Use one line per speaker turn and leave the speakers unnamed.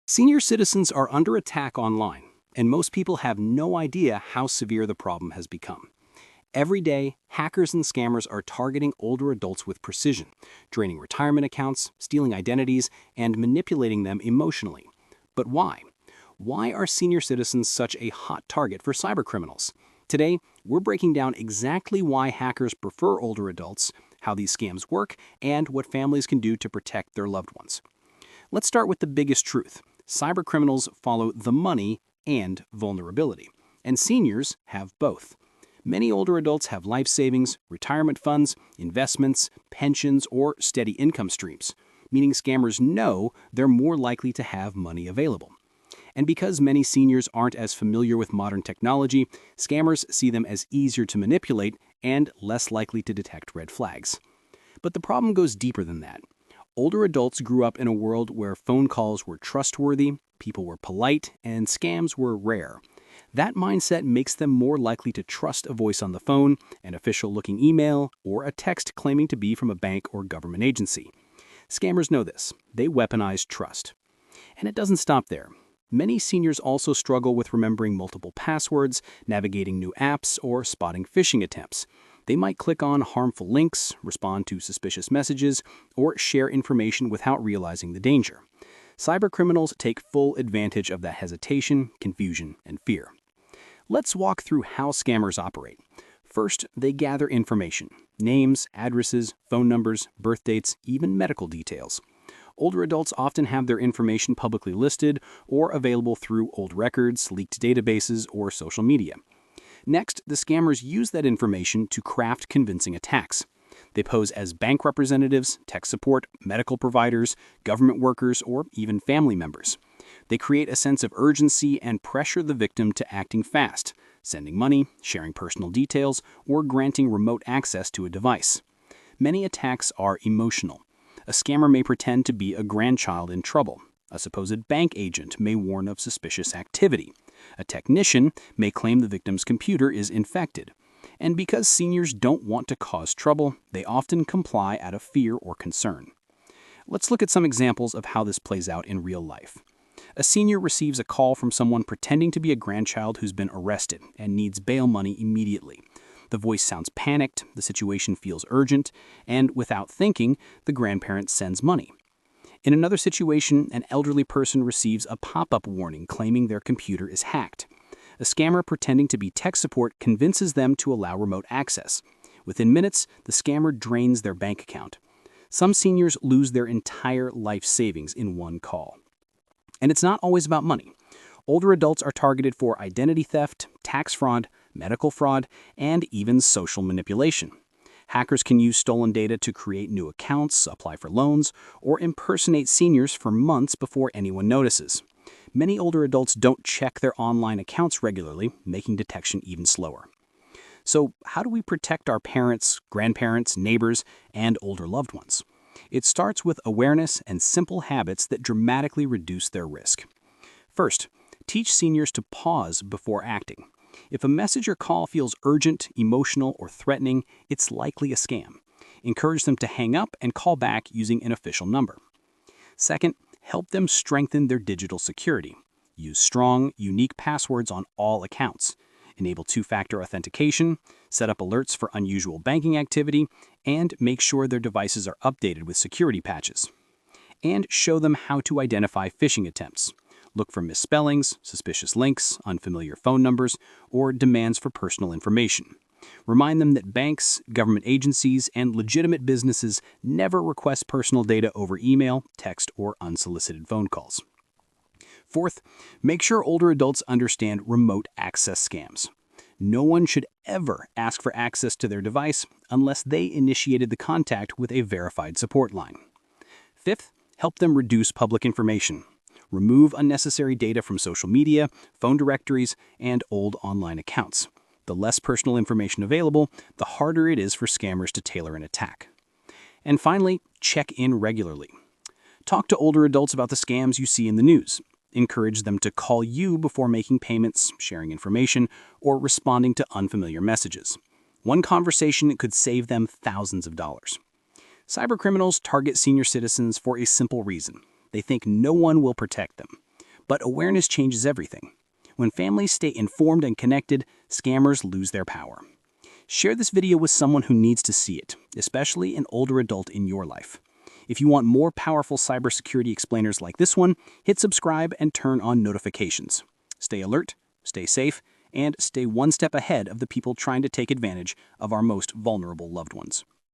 Senior citizens are under attack online, and most people have no idea how severe the problem has become. Every day, hackers and scammers are targeting older adults with precision, draining retirement accounts, stealing identities, and manipulating them emotionally. But why? Why are senior citizens such a hot target for cybercriminals? Today, we're breaking down exactly why hackers prefer older adults, how these scams work, and what families can do to protect their loved ones. Let's start with the biggest truth. Cybercriminals follow the money and vulnerability, and seniors have both. Many older adults have life savings, retirement funds, investments, pensions, or steady income streams, meaning scammers know they're more likely to have money available. And because many seniors aren't as familiar with modern technology, scammers see them as easier to manipulate and less likely to detect red flags. But the problem goes deeper than that. Older adults grew up in a world where phone calls were trustworthy, people were polite, and scams were rare. That mindset makes them more likely to trust a voice on the phone, an official-looking email, or a text claiming to be from a bank or government agency. Scammers know this. They weaponize trust. And it doesn't stop there. Many seniors also struggle with remembering multiple passwords, navigating new apps, or spotting phishing attempts. They might click on harmful links, respond to suspicious messages, or share information without realizing the danger. Cybercriminals take full advantage of that hesitation, confusion, and fear. Let's walk through how scammers operate. First, they gather information: names, addresses, phone numbers, birth dates, even medical details. Older adults often have their information publicly listed or available through old records, leaked databases, or social media. Next, the scammers use that information to craft convincing attacks. They pose as bank representatives, tech support, medical providers, government workers, or even family members. They create a sense of urgency and pressure the victim to acting fast, sending money, sharing personal details, or granting remote access to a device. Many attacks are emotional. A scammer may pretend to be a grandchild in trouble. A supposed bank agent may warn of suspicious activity. A technician may claim the victim's computer is infected. And because seniors don't want to cause trouble, they often comply out of fear or concern. Let's look at some examples of how this plays out in real life. A senior receives a call from someone pretending to be a grandchild who's been arrested and needs bail money immediately. The voice sounds panicked, the situation feels urgent, and without thinking, the grandparent sends money. In another situation, an elderly person receives a pop-up warning claiming their computer is hacked. A scammer pretending to be tech support convinces them to allow remote access. Within minutes, the scammer drains their bank account. Some seniors lose their entire life savings in one call. And it's not always about money. Older adults are targeted for identity theft, tax fraud, medical fraud, and even social manipulation. Hackers can use stolen data to create new accounts, apply for loans, or impersonate seniors for months before anyone notices. Many older adults don't check their online accounts regularly, making detection even slower. So, how do we protect our parents, grandparents, neighbors, and older loved ones? It starts with awareness and simple habits that dramatically reduce their risk. First, teach seniors to pause before acting. If a message or call feels urgent, emotional, or threatening, it's likely a scam. Encourage them to hang up and call back using an official number. Second, help them strengthen their digital security. Use strong, unique passwords on all accounts. Enable two-factor authentication, set up alerts for unusual banking activity, and make sure their devices are updated with security patches. And show them how to identify phishing attempts. Look for misspellings, suspicious links, unfamiliar phone numbers, or demands for personal information. Remind them that banks, government agencies, and legitimate businesses never request personal data over email, text, or unsolicited phone calls. Fourth, make sure older adults understand remote access scams. No one should ever ask for access to their device unless they initiated the contact with a verified support line. Fifth, help them reduce public information. Remove unnecessary data from social media, phone directories, and old online accounts. The less personal information available, the harder it is for scammers to tailor an attack. And finally, check in regularly. Talk to older adults about the scams you see in the news. Encourage them to call you before making payments, sharing information, or responding to unfamiliar messages. One conversation could save them thousands of dollars. Cybercriminals target senior citizens for a simple reason. They think no one will protect them. But awareness changes everything. When families stay informed and connected, scammers lose their power. Share this video with someone who needs to see it, especially an older adult in your life. If you want more powerful cybersecurity explainers like this one, hit subscribe and turn on notifications. Stay alert, stay safe, and stay one step ahead of the people trying to take advantage of our most vulnerable loved ones.